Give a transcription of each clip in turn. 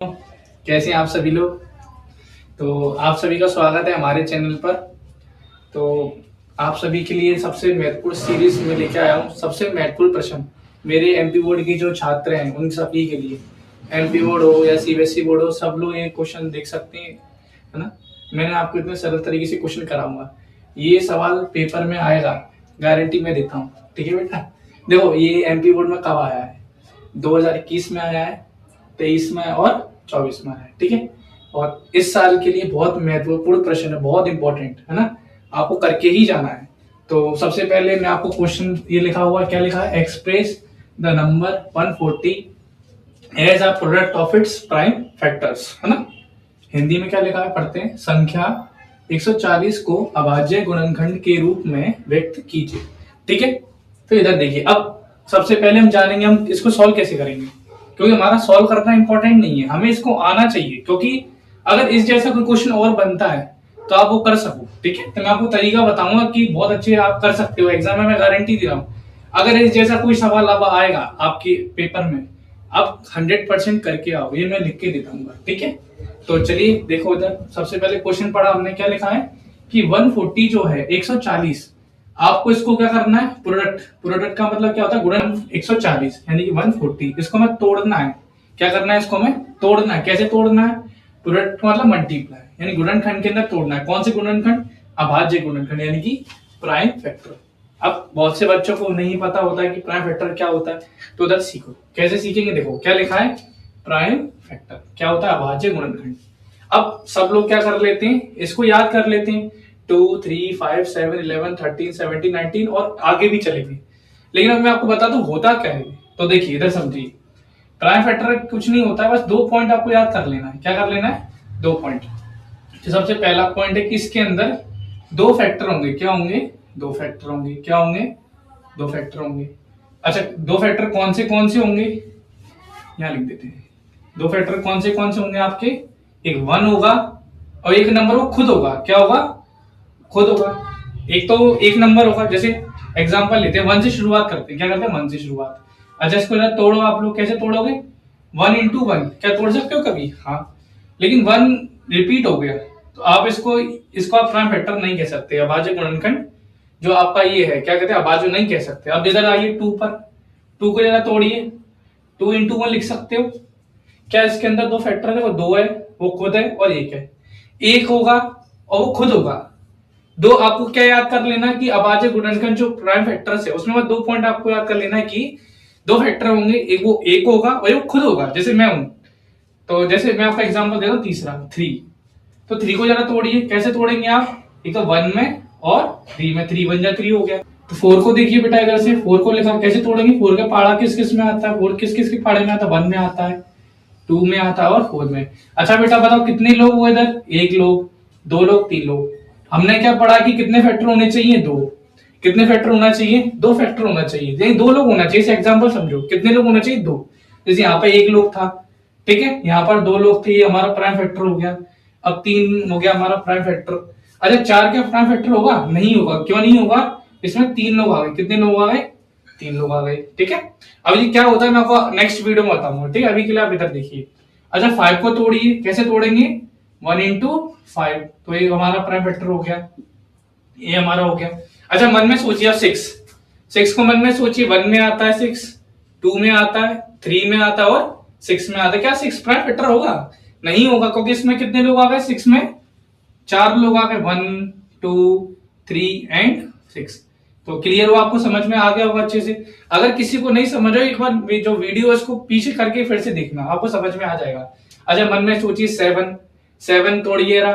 कैसे हैं आप सभी लोग। तो आप सभी का स्वागत है हमारे चैनल पर। तो आप सभी के लिए सबसे महत्वपूर्ण सीरीज में लेके आया हूँ। सबसे महत्वपूर्ण प्रश्न मेरे एमपी बोर्ड के जो छात्र हैं उन सभी के लिए, एमपी बोर्ड हो या सीबीएसई बोर्ड हो, सब लोग ये क्वेश्चन देख सकते हैं, है ना। मैंने आपको इतने सरल तरीके से क्वेश्चन कराऊंगा। ये सवाल पेपर में आएगा, गारंटी मैं देता हूँ। ठीक है बेटा। देखो ये एमपी बोर्ड में कब आया है, 2021 में आया है, 23 में और 24 में आया है। ठीक है। और इस साल के लिए बहुत महत्वपूर्ण प्रश्न है, बहुत इंपॉर्टेंट है ना, आपको करके ही जाना है। तो सबसे पहले मैं आपको क्वेश्चन ये लिखा हुआ, क्या लिखा है, express the number 140 as a product of its prime factors, है ना। हिंदी में क्या लिखा है पढ़ते हैं, संख्या 140 को अभाज्य गुणनखंड के रूप में व्यक्त कीजिए। ठीक है। तो इधर देखिए, अब सबसे पहले हम जानेंगे हम इसको सॉल्व कैसे करेंगे, क्योंकि हमारा सॉल्व करना इंपॉर्टेंट नहीं है, हमें इसको आना चाहिए। क्योंकि अगर इस जैसा कोई क्वेश्चन और बनता है तो आप वो कर सको। ठीक है। तो मैं आपको तरीका बताऊंगा कि बहुत अच्छे आप कर सकते हो, एग्जाम में मैं गारंटी दे रहा हूँ। अगर इस जैसा कोई सवाल अब आएगा आपके पेपर में, आप 100% करके आओ, ये मैं लिख के देता हूँ। ठीक है। तो चलिए देखो, इधर सबसे पहले क्वेश्चन पढ़ा हमने, क्या लिखा है कि 140 जो है 140, आपको इसको क्या करना है, प्रोडक्ट, प्रोडक्ट का मतलब क्या होता है, गुणन 140 यानी कि 140, इसको मैं तोड़ना है। क्या करना है, इसको मैं तोड़ना है। कैसे तोड़ना है, प्रोडक्ट मतलब मल्टीप्लाई, यानी गुणनखंड के अंदर तोड़ना है। कौन से गुणनखंड, अभाज्य गुणनखंड यानी कि प्राइम फैक्टर। अब बहुत से बच्चों को नहीं पता होता है कि प्राइम फैक्टर क्या होता है, तो उधर सीखो। कैसे सीखेंगे, देखो क्या लिखा है, प्राइम फैक्टर क्या होता है, अभाज्य गुणनखंड। अब सब लोग क्या कर लेते हैं, इसको याद कर लेते हैं, 2 3 5 7 11 13 17 19 और आगे भी चलेंगे। लेकिन अब मैं आपको बता दूं होता क्या है। तो देखिए इधर समझिए, प्राइम फैक्टर कुछ नहीं होता है, बस 2 पॉइंट आपको याद कर लेना है। क्या कर लेना है, 2 पॉइंट। तो सबसे पहला पॉइंट है कि इसके अंदर 2 फैक्टर होंगे। क्या होंगे, 2 फैक्टर होंगे। क्या होंगे, 2 फैक्टर होंगे। अच्छा, 2 फैक्टर कौन से होंगे, यहाँ लिख देते हैं। 2 फैक्टर कौन से होंगे आपके, एक 1 होगा और एक नंबर वो खुद होगा। क्या होगा, खुद होगा। एक तो एक नंबर होगा, जैसे एग्जांपल लेते हैं, 1 से शुरुआत करते हैं। क्या करते हैं, 1 से शुरुआत। अच्छा, इसको जरा तोड़ो आप लोग, कैसे तोड़ोगे, 1 into 1, क्या तोड़ सकते हो कभी, हाँ। लेकिन 1 रिपीट हो गया तो आप इसको आप प्राइम फैक्टर नहीं कह सकते। अभाज्य गुणनखंड जो आपका ये है, क्या कहते हैं, अभाज्य नहीं कह सकते। अब इधर आइए 2 पर, 2 को जरा तोड़िए, 2 into 1 लिख सकते हो। क्या इसके अंदर 2 फैक्टर है, देखो 2 है, वो खुद है, और एक है। एक होगा और वो खुद होगा। दो, आपको क्या याद कर लेना कि अभाज्य गुणनखंड जो प्राइम फैक्टर्स है उसमें 2 पॉइंट आपको याद कर लेना है कि 2 फैक्टर होंगे, एक वो एक होगा और एक खुद होगा, जैसे मैं हूं। तो जैसे मैं आपका एग्जांपल दे रहा हूं, तीसरा 3, तो 3 को जरा तोड़िए। कैसे तोड़ेंगे आप, एक तो 1 में और 3 में, 3 1 जा 3 हो गया। तो 4 को देखिए बेटा, इधर से 4 को लिखा, कैसे तोड़ेंगे, 4 का पाड़ा किस किस में आता है, 4 किस किस के पाड़े में आता है, 1 में आता है, 2 में आता है और 4 में। अच्छा बेटा बताओ कितने लोग हुए इधर, 1 लोग, 2 लोग, 3 लोग। हमने क्या पढ़ा कि कितने फैक्टर होने चाहिए, 2। कितने फैक्टर होना चाहिए, 2 फैक्टर होना चाहिए, यानी 2 लोग होना चाहिए। एग्जांपल समझो, कितने लोग होना चाहिए, 2। जैसे यहाँ पे 1 लोग था, ठीक है, यहाँ पर 2 लोग थे, ये हमारा प्राइम फैक्टर हो गया। अब 3 हो गया हमारा प्राइम फैक्टर। अच्छा, 4 क्या प्राइम फैक्टर होगा, नहीं होगा। क्यों नहीं होगा, इसमें 3 लोग आ गए। कितने लोग आ गए, 3 लोग आ गए। ठीक है। अब ये क्या होता है मैं आपको नेक्स्ट वीडियो में बताऊंगा। ठीक है, अभी के लिए आप इधर देखिए। अच्छा, 5 को तोड़िए, कैसे तोड़ेंगे, 1 into 5, तो ये हमारा प्राइम फैक्टर हो गया, ये हमारा हो गया। अच्छा, मन में सोचिए आप 6 को मन में सोचिए, 1 में आता है 6, 2 में आता है, 3 में आता है और 6 में आता है। क्या 6 प्राइम फैक्टर होगा, नहीं होगा, क्योंकि इसमें कितने लोग आ गए, 6 में 4 लोग आ गए, 1 2 3 एंड 6। तो क्लियर हो, आपको समझ में आ गया होगा अच्छे से। अगर किसी को नहीं समझ हो, एक बार जो वीडियो है उसको पीछे करके फिर से देखना, आपको समझ में आ जाएगा। अच्छा, मन में सोचिए 7 तोड़िए रहा,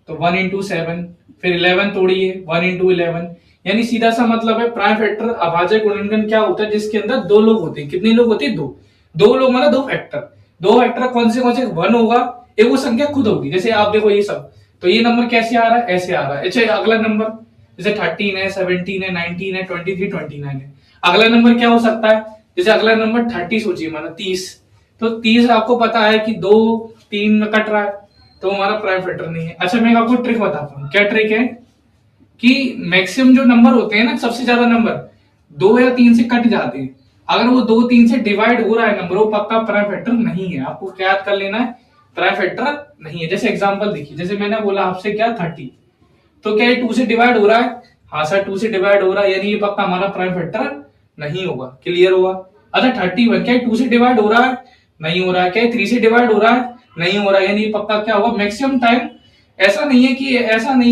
तो 1 into 7, फिर 11 तोड़िए, 1 into 11। यानी सीधा सा मतलब है प्राइम फैक्टर अभाज्य गुणनखंड क्या होता है, जिसके अंदर 2 लोग होते हैं। कितने लोग होते हैं, 2। 2 लोग मतलब 2 फैक्टर। 2 फैक्टर कौन से 1 होगा, एक वो संख्या खुद होगी। जैसे आप देखो ये सब, तो ये नंबर कैसे आ रहा है, ऐसे आ रहा है। अच्छा, अगला नंबर जैसे 13 है, 17 है, 19 है, 23 29 है। अगला नंबर क्या हो सकता है, जैसे अगला नंबर 30 सोचिए, माना 30। तो 30 आपको पता है कि 2 3 में कट रहा है, तो हमारा प्राइम फैक्टर नहीं है। अच्छा, मैं आपको ट्रिक बताता हूँ। क्या ट्रिक है कि मैक्सिमम जो नंबर होते हैं ना, सबसे ज्यादा नंबर 2 या 3 से कट जाते हैं। अगर वो 2 3 से डिवाइड हो रहा है नंबर, वो पक्का प्राइम फैक्टर नहीं है। आपको क्या याद कर लेना है, प्राइम फैक्टर नहीं है। जैसे एग्जांपल देखिए, जैसे मैंने बोला आपसे क्या 30, तो क्या ये 2 से डिवाइड हो रहा है? हाँ सर 2 से डिवाइड हो रहा है, यानी ये पक्का हमारा प्राइम फैक्टर नहीं होगा। क्लियर हुआ? अच्छा 31 क्या 2 से डिवाइड हो रहा है? नहीं हो रहा है। क्या 3 से डिवाइड हो रहा है? नहीं हो रहा है, यानी पक्का क्या होगा? मैक्सिमम टाइम ऐसा नहीं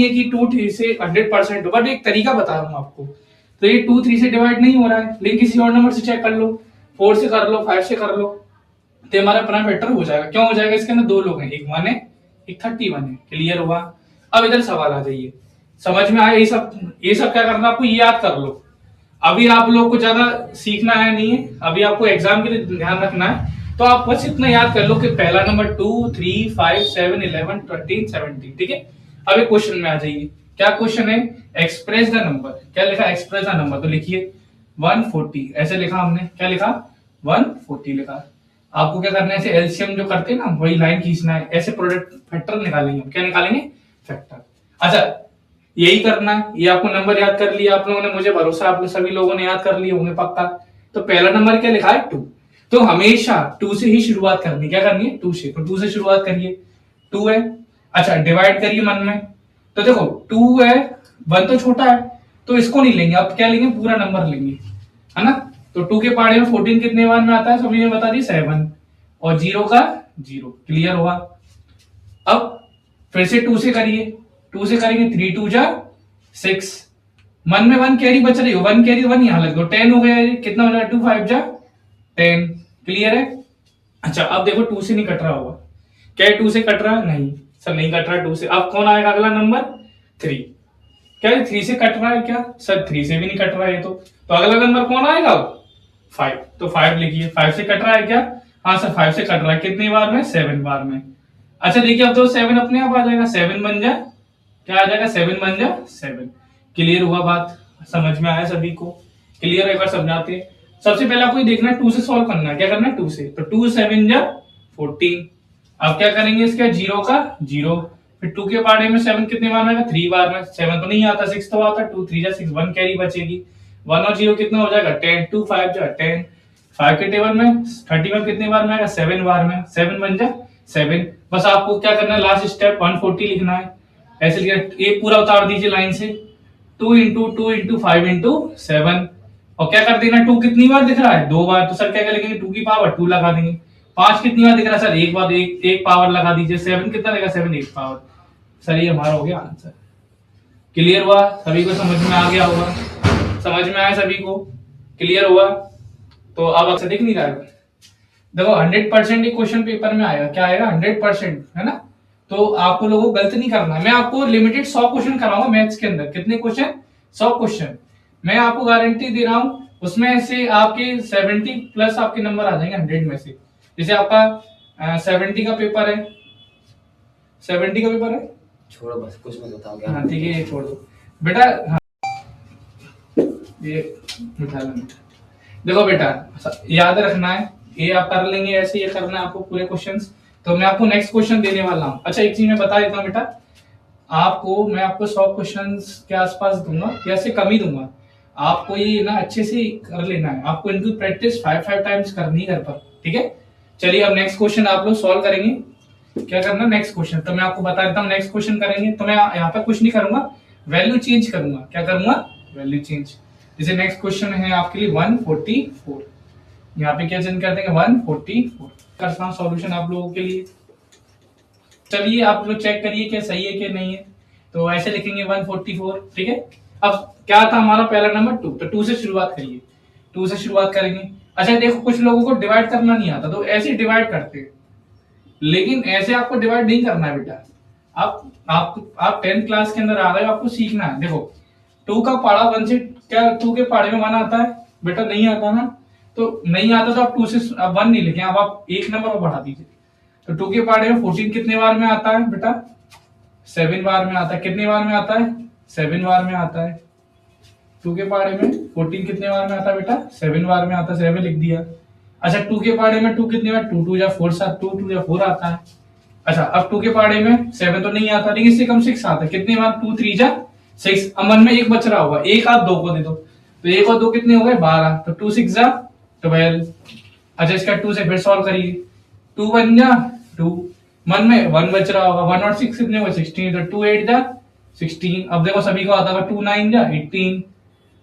है कि 2 3 से 100%, बट एक तरीका बता रहा हूँ आपको। तो ये 2 3 से डिवाइड नहीं हो रहा है, लेकिन किसी और नंबर से चेक कर लो, 4 से कर लो, 5 से कर लो, तो हमारा प्राइम फैक्टर हो जाएगा। क्यों हो जाएगा? इसके अंदर 2 लोग हैं, एक 1 है, एक 31 है। क्लियर हुआ? अब इधर सवाल आ जाइए, समझ में आया? ये सब क्या करना, आपको ये याद कर लो। अभी आप लोग को ज्यादा सीखना है नहीं है, अभी आपको एग्जाम के लिए ध्यान रखना है। तो आप बस इतना याद कर लो कि पहला नंबर 2 3 5 7 11 13 17। ठीक है, अब एक क्वेश्चन में आ जाइए। क्या क्वेश्चन है? Express the number. क्या लिखा? Express the number. तो लिखिए 140, ऐसे लिखा हमने। क्या लिखा? 140 लिखा। आपको क्या करना है, ऐसे एलसीएम जो करते हैं ना, वही लाइन खींचना है, ऐसे प्रोडक्ट फैक्टर निकालेंगे। क्या निकालेंगे? फैक्टर। अच्छा यही करना है। ये आपको नंबर याद कर लिया आप लोगों ने, मुझे भरोसा आप सभी लोगों ने याद कर लिए होंगे पक्का। तो पहला नंबर क्या लिखा है? 2। तो हमेशा 2 से ही शुरुआत करनी। क्या करनी है? 2 से। तो 2 से शुरुआत करिए। 2 है। अच्छा डिवाइड करिए मन में। तो देखो 2 है, 1 तो छोटा है, तो इसको नहीं लेंगे। अब क्या लेंगे? पूरा नंबर लेंगे, है ना। तो 2 के पहाड़े में 14 कितने बार में आता है? सभी ने बता दी 7, और 0 का 0। क्लियर हुआ? अब फिर से 2 से करिए। 2 से करेंगे 3 2 जा 6। मन में 1 कैरी बच रही हो, 1 कैरी 1 यहां लग दो, 10 हो गया। कितना हो जाएगा? 2 5 जा 10। क्लियर है? अच्छा अब देखो 2 से नहीं कट रहा होगा। क्या 2 से कट रहा है? नहीं सर नहीं कट रहा है 2 से। अब कौन आएगा अगला नंबर? 3। क्या 3 से कट रहा है? क्या सर 3 से भी नहीं कट रहा है तो अगला नंबर कौन आएगा? 5। तो 5 लिखिए। 5 से कट रहा है क्या? हाँ सर 5 से कट रहा है। कितनी बार में? 7 बार में। अच्छा देखिए अब तो 7 अपने आप आ जाएगा। 7 बन जा, क्या आ जाएगा? 7 बन जा 7। क्लियर हुआ? बात समझ में आया सभी को? क्लियर? एक बार समझाते हैं। सबसे पहले आपको ये देखना है 2 से सॉल्व करना है। क्या करना है? 2 से। तो 2 7 जा 14। अब क्या करेंगे? इसका 0 का 0। फिर 2 के पार्ट में 7 कितने बार में आएगा? 3 बार में। 7 तो नहीं आता, 6 तो आता है। 2 3 जा 6, 1 कैरी बचेगी। 1 और 0 कितना हो जाएगा? 10। 2 5 जा 10। 5 के टेबल में 31 कितने बार में आएगा? 7 बार में। 7 बन जा 7। बस आपको क्या करना है? लास्ट स्टेप 140 लिखना है। ऐसे लिखा, एक पूरा उतार दीजिए लाइन से। 2 इंटू 2 इंटू 5 इंटू 7। और क्या कर देना? 2 कितनी बार दिख रहा है? 2 बार। तो सर क्या लिखेंगे? 2 की पावर 2 लगा देंगे। 5 कितनी बार दिख रहा है? सर एक बार, एक पावर लगा दीजिए। 7 कितना देगा? 7 एक पावर। सर ये हमारा हो गया आंसर। क्लियर हुआ? सभी को समझ में आ गया होगा? समझ में आया सभी को? क्लियर हुआ? तो अब आपसे दिख नहीं रहा है। देखो 100% ये क्वेश्चन पेपर में आएगा। क्या आएगा? 100%, है ना। तो आपको लोगों को गलत नहीं करना है। मैं आपको लिमिटेड 100 क्वेश्चन कराऊंगा मैथ्स के अंदर। कितने क्वेश्चन? 100 क्वेश्चन। मैं आपको गारंटी दे रहा हूं, उसमें से आपके 70 प्लस आपके नंबर आ जाएंगे 100 में से। जैसे आपका 70 का पेपर है, 70 का पेपर है, छोड़ो बस, कुछ मत बताओ। हाँ ठीक है ये छोड़ दो बेटा। हाँ, ये मिठा लो मीठा। देखो बेटा याद रखना है, ये आप कर लेंगे ऐसे, ये करना है आपको पूरे क्वेश्चंस। तो मैं आपको नेक्स्ट क्वेश्चन देने वाला हूँ। अच्छा एक चीज मैं बता देता हूँ बेटा, मैं आपको 100 क्वेश्चंस के आसपास दूंगा, या से कम ही दूंगा। आपको ये ना अच्छे से कर लेना है, आपको इनकी प्रैक्टिस 5 टाइम्स करनी है घर पर। ठीक है, चलिए अब नेक्स्ट क्वेश्चन आप लोग सॉल्व करेंगे। क्या करना? Next question. तो मैं आपको बता देता हूँ नेक्स्ट क्वेश्चन करेंगे। तो मैं यहाँ पे कुछ नहीं करूंगा, वैल्यू चेंज करूंगा। क्या करूंगा? Value change. जैसे नेक्स्ट क्वेश्चन है आपके लिए 144। यहाँ पे क्या चेंज कर देंगे? 144 करता हूँ सॉल्यूशन आप लोगों के लिए। चलिए आप लोग चेक करिए क्या सही है कि नहीं है। तो ऐसे लिखेंगे 144। ठीक है, अब क्या था हमारा पहला नंबर 2, तो 2 से शुरुआत करिए। 2 से शुरुआत करेंगे। अच्छा देखो कुछ लोगों को डिवाइड करना नहीं आता, तो ऐसे डिवाइड करते हैं, लेकिन ऐसे आपको डिवाइड नहीं करना है बेटा। आप 10th क्लास के अंदर आ गए हो, आपको सीखना है। देखो 2 का पाड़ा 1 से, क्या 2 के पाड़े में 1 आता है? बेटा नहीं आता ना। तो नहीं आता तो आप 2 से 1 नहीं लिखे, अब आप एक नंबर और बढ़ा दीजिए। तो 2 के पाड़े में 14 कितने बार में आता है बेटा? 7 बार में आता है। कितने बार में आता है? 7 बार में आता है। 2 के पाड़े में 14 कितने बार में आता है बेटा? 7 बार में आता है। 7 लिख दिया। अच्छा 2 के पाड़े में 2 कितने बार? 2 2 या 4 7, 2 2 या 4 आता है। अच्छा अब 2 के पाड़े में 7 तो नहीं आता, लेकिन इससे कम 6 आता है। कितने बार? 2 3 जा 6। अब मन में एक बच रहा होगा, एक आप 2 को दे दो, तो 1 और 2 कितने हो गए? 12। तो 2 6 जा 12। अच्छा इसका 2 से फिर सॉल्व करिए, 2 1 जा 2, 1 में 1 बच रहा होगा, 1 और 6 कितने हुए 16, तो 2 8 जा 16। अब देखो सभी को आता होगा 2 9 जा 18।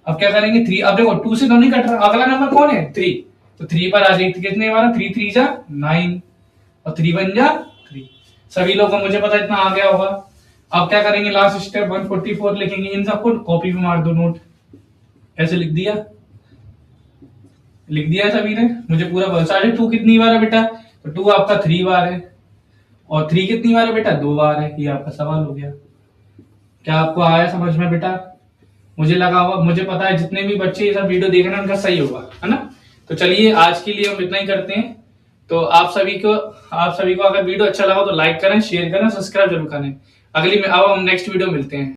अब क्या करेंगे 3, अब देखो 2 से तो नहीं कट रहा, अगला नंबर कौन है 3, तो 3 पर आ जाएगी, कितने वाला 3 3 जा 9 और 3 1 जा 3। सभी लोगों को मुझे पता इतना आ गया होगा। अब क्या करेंगे लास्ट स्टेप 144 लिखेंगे, इन सबको कॉपी में मार दो नोट, ऐसे लिख दिया सभी ने, मुझे पूरा भरोसा है। 2 कितनी बार है बेटा, तो 2 आपका 3 बार है, और 3 कितनी बार है बेटा 2 बार है। ये आपका सवाल हो गया। क्या आपको आया समझ में बेटा? मुझे लगा होगा, मुझे पता है जितने भी बच्चे ये सब वीडियो देख रहे हैं उनका सही होगा, है ना। तो चलिए आज के लिए हम इतना ही करते हैं। तो आप सभी को अगर वीडियो अच्छा लगा तो लाइक करें, शेयर करें, सब्सक्राइब जरूर करें। अब हम नेक्स्ट वीडियो मिलते हैं।